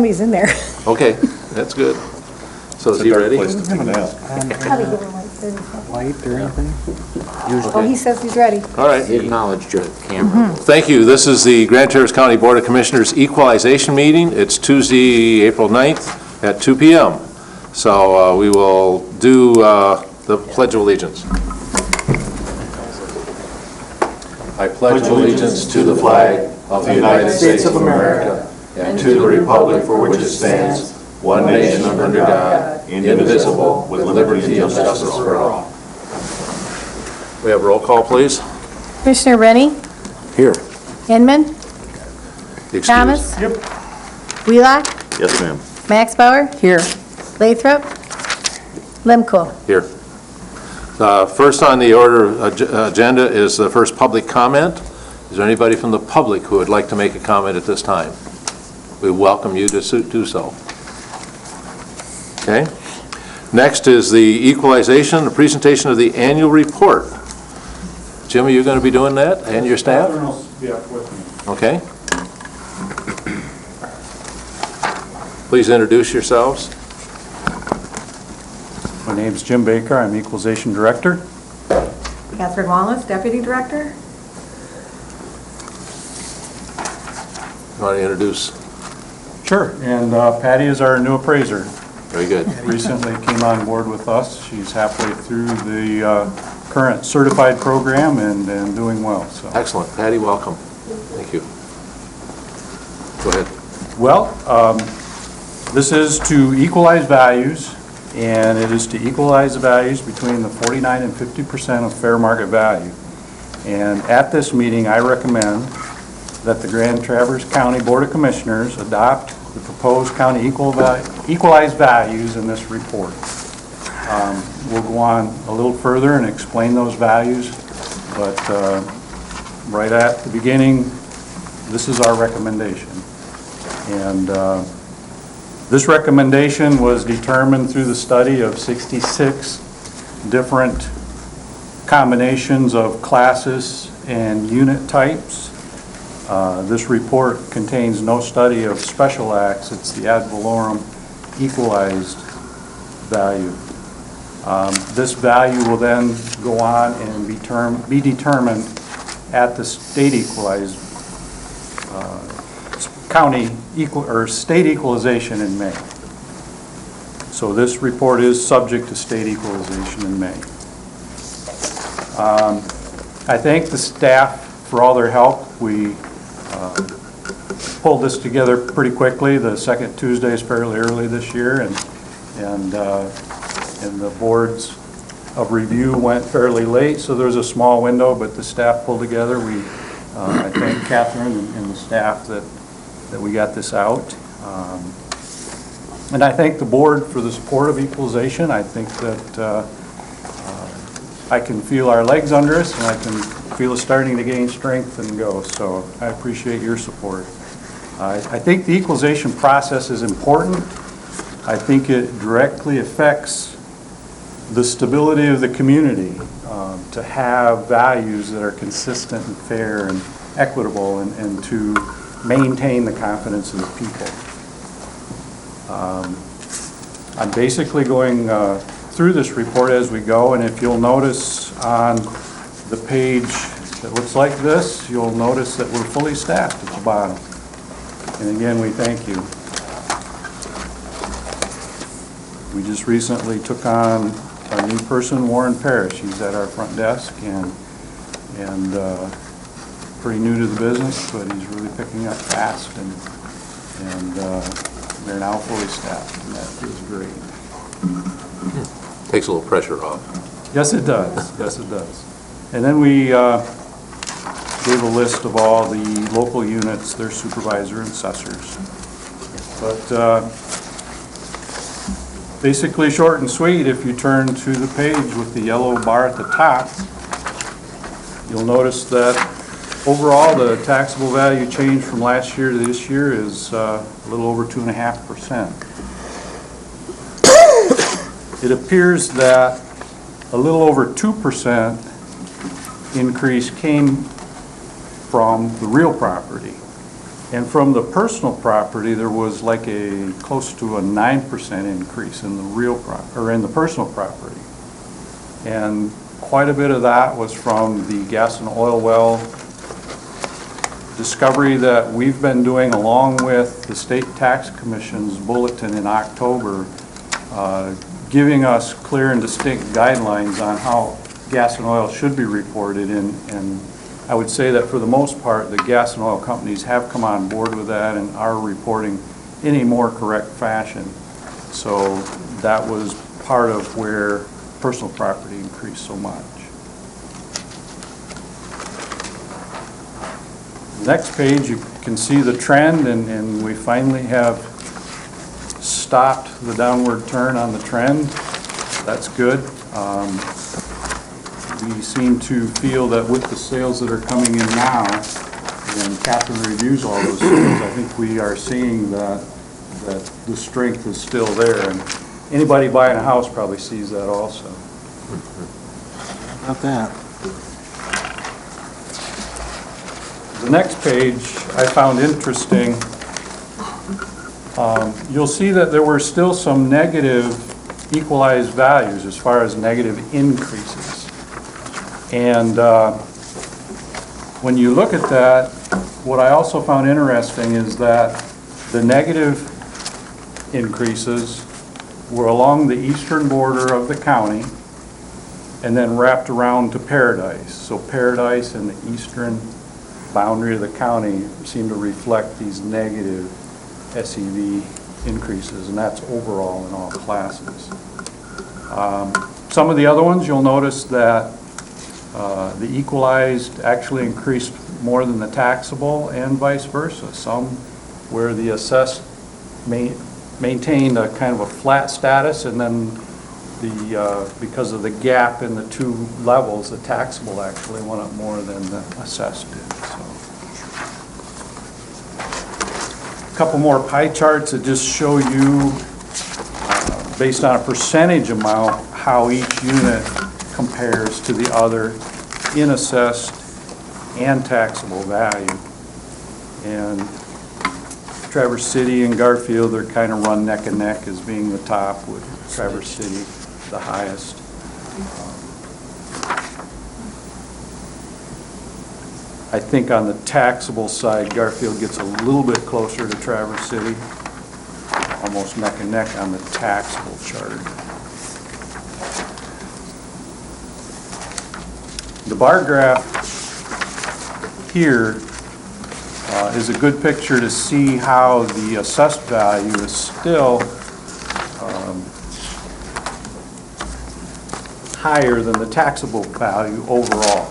somebody's in there. Okay, that's good. So is he ready? Place to take a nap. Probably give him like 30 seconds. Light or anything? Oh, he says he's ready. All right. He acknowledged your camera. Thank you. This is the Grand Traverse County Board of Commissioners Equalization Meeting. It's Tuesday, April 9th at 2 p.m. So we will do the Pledge of Allegiance. I pledge allegiance to the flag of the United States of America and to the republic for which it stands, one nation under God, indivisible, with liberty and justice for all. We have roll call, please. Commissioner Rennie? Here. Inman? Excuse. Thomas? Yep. Wheelock? Yes, ma'am. Max Bauer? Here. Lathrop? Lemko? Here. First on the agenda is the first public comment. Is there anybody from the public who would like to make a comment at this time? We welcome you to do so. Okay. Next is the equalization, the presentation of the annual report. Jim, are you going to be doing that, and your staff? Yeah, with me. Okay. Please introduce yourselves. My name's Jim Baker. I'm Equalization Director. Catherine Wallace, Deputy Director. You want to introduce? Sure. And Patty is our new appraiser. Very good. Recently came on board with us. She's halfway through the current certified program and doing well. So, Excellent. Patty, welcome. Thank you. Go ahead. well, this is to equalize values, and it is to equalize the values between the 49 and 50% of fair market value. And at this meeting, I recommend that the Grand Traverse County Board of Commissioners adopt the proposed county equalized values in this report. We'll go on a little further and explain those values, but right at the beginning, this is our recommendation. And this recommendation was determined through the study of 66 different combinations of classes and unit types. This report contains no study of special acts. It's the ad valorem equalized value. This value will then go on and be determined at the state equalized state equalization in May. So this report is subject to state equalization in May. I thank the staff for all their help. We pulled this together pretty quickly. The second Tuesday is fairly early this year, and the boards of review went fairly late, so there's a small window, but the staff pulled together. I thank Catherine and the staff that we got this out. And I thank the board for the support of equalization. I think that I can feel our legs under us, and I can feel it starting to gain strength and go. So I appreciate your support. I think the equalization process is important. I think it directly affects the stability of the community to have values that are consistent and fair and equitable, and to maintain the confidence of the people. I'm basically going through this report as we go, and if you'll notice on the page that looks like this, you'll notice that we're fully staffed at the bottom. And again, we thank you. We just recently took on a new person, Warren Parrish. He's at our front desk and pretty new to the business, but he's really picking up fast, and they're now fully staffed, and that is great. Takes a little pressure off. Yes, it does. Yes, it does. And then we gave a list of all the local units, their supervisor and assessors. But basically, short and sweet, if you turn to the page with the yellow bar at the top, you'll notice that overall the taxable value change from last year to this year is a little over 2.5%. It appears that a little over 2% increase came from the real property. And from the personal property, there was like a close to a 9% increase in the in the personal property. And quite a bit of that was from the gas and oil well discovery that we've been doing along with the State Tax Commission's bulletin in October, giving us clear and distinct guidelines on how gas and oil should be reported, and I would say that for the most part, the gas and oil companies have come on board with that and are reporting in a more correct fashion. So that was part of where personal property increased so much. Next page, you can see the trend, and we finally have stopped the downward turn on the trend. That's good. We seem to feel that with the sales that are coming in now, and Catherine reviews all those sales, I think we are seeing that the strength is still there. And anybody buying a house probably sees that also. About that. The next page I found interesting. You'll see that there were still some negative equalized values as far as negative increases. And when you look at that, what I also found interesting is that the negative increases were along the eastern border of the county and then wrapped around to Paradise. So Paradise and the eastern boundary of the county seem to reflect these negative SEV increases, and that's overall in all classes. Some of the other ones, you'll notice that the equalized actually increased more than the taxable and vice versa. Some where the assessed maintained a kind of a flat status, and then because of the gap in the two levels, the taxable actually went up more than the assessed did. So. A couple more pie charts that just show you, based on a percentage amount, how each unit compares to the other in assessed and taxable value. And Traverse City and Garfield, they're kind of run neck and neck as being the top, with Traverse City the highest. I think on the taxable side, Garfield gets a little bit closer to Traverse City, almost neck and neck on the taxable chart. The bar graph here is a good picture to see how the assessed value is still higher than the taxable value overall.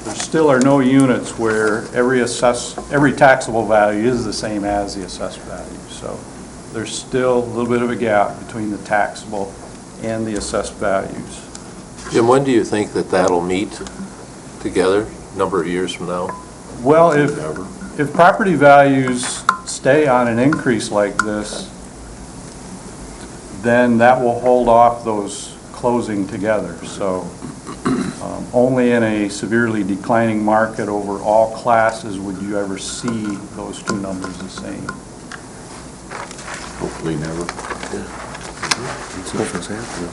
There still are no units where every taxable value is the same as the assessed value. So there's still a little bit of a gap between the taxable and the assessed values. Jim, when do you think that that'll meet together, a number of years from now? Well, if property values stay on an increase like this, then that will hold off those closing together. So only in a severely declining market over all classes would you ever see those two numbers the same. Hopefully never. Something's happening.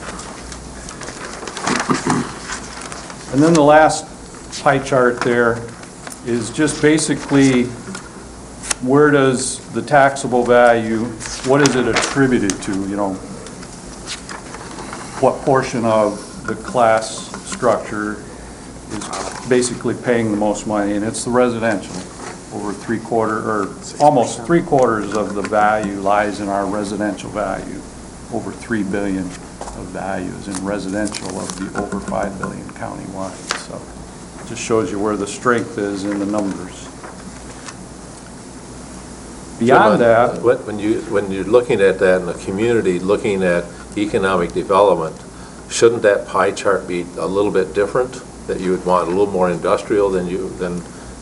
And then the last pie chart there is just basically where does the taxable value, what is it attributed to, you know, what portion of the class structure is basically paying the most money, and it's the residential. Almost three quarters of the value lies in our residential value. Over $3 billion of value is in residential of the over $5 billion countywide. So it just shows you where the strength is in the numbers. Beyond that, When you're looking at that in the community, looking at economic development, shouldn't that pie chart be a little bit different? That you would want a little more industrial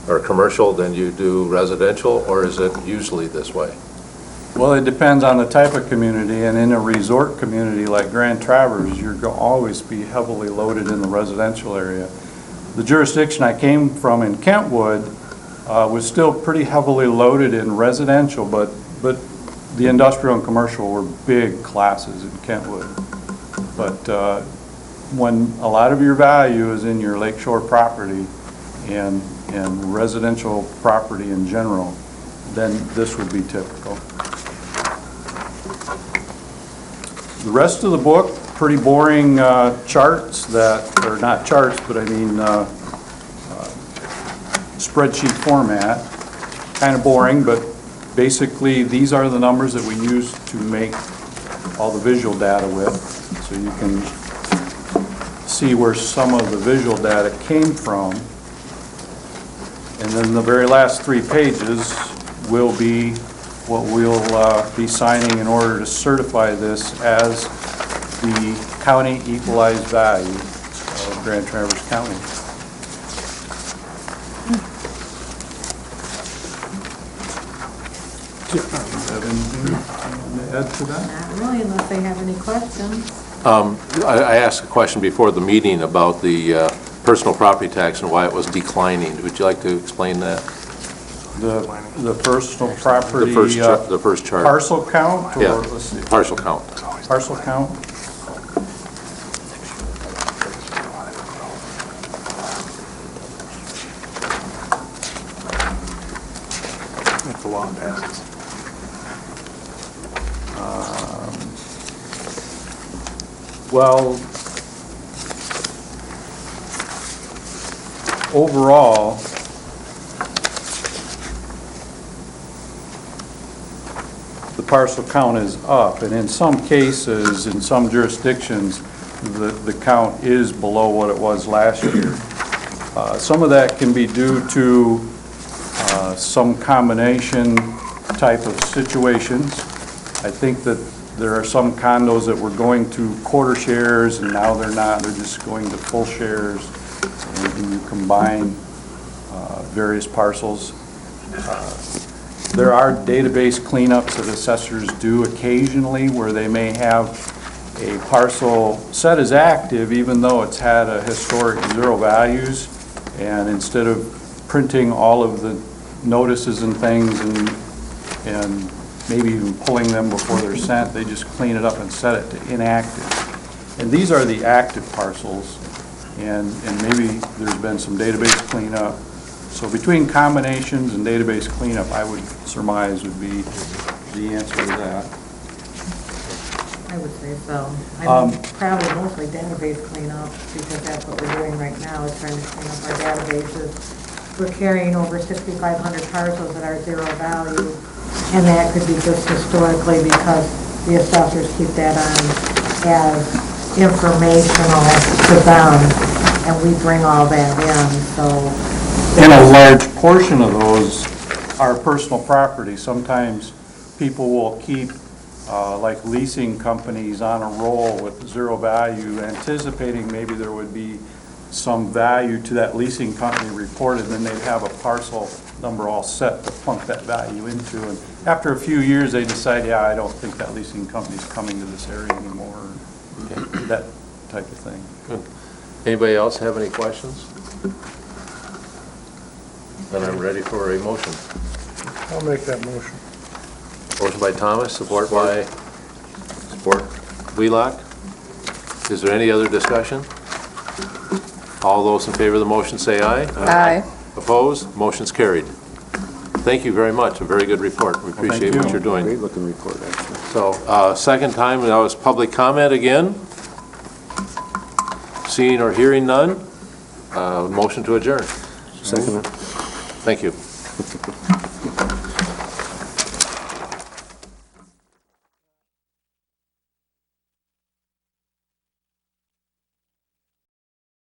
or commercial than you do residential, or is it usually this way? well, it depends on the type of community, and in a resort community like Grand Traverse, you're going to always be heavily loaded in the residential area. The jurisdiction I came from in Kentwood, was still pretty heavily loaded in residential, but the industrial and commercial were big classes in Kentwood. But when a lot of your value is in your lakeshore property and residential property in general, then this would be typical. The rest of the book, pretty boring charts that, or not charts, but I mean spreadsheet format. Kind of boring, but basically these are the numbers that we use to make all the visual data with. So you can see where some of the visual data came from. And then the very last 3 pages will be what we'll be signing in order to certify this as the county equalized value of Grand Traverse County. Do you have anything to add to that? Not really, unless they have any questions. I asked a question before the meeting about the personal property tax and why it was declining. Would you like to explain that? The personal property. The first chart. Parcel count? Or, Yeah, let's see, partial count. parcel count? That's a lot of passes. Well, overall, the parcel count is up, and in some cases, in some jurisdictions, the count is below what it was last year. Some of that can be due to some combination type of situations. I think that there are some condos that were going to quarter shares, and now they're not, they're just going to full shares, and you combine various parcels. There are database cleanups that assessors do occasionally where they may have a parcel set as active even though it's had a historic 0 values, and instead of printing all of the notices and things and maybe even pulling them before they're sent, they just clean it up and set it to inactive. And these are the active parcels, and maybe there's been some database cleanup. So between combinations and database cleanup, I would surmise would be the answer to that. I would say so. I mean, probably mostly database cleanup, because that's what we're doing right now, is trying to clean up our databases. We're carrying over 6,500 parcels that are 0 value, and that could be just historically because the assessors keep that on as informational to them, and we bring all that in, so. And a large portion of those are personal property. Sometimes people will keep, like leasing companies on a roll with 0 value, anticipating maybe there would be some value to that leasing company reported, and then they'd have a parcel number all set to plunk that value into. And after a few years, they decide, yeah, I don't think that leasing company's coming to this area anymore, that type of thing. Good. Anybody else have any questions? Then I'm ready for a motion. I'll make that motion. Motion by Thomas, support by Wheelock. Is there any other discussion? All those in favor of the motion say aye. Aye. Opposed? Motion's carried. Thank you very much. A very good report. We appreciate what you. you're doing. Great looking report, actually. So, second time, that was public comment again. Seeing or hearing none, motion to adjourn. Second. Thank you.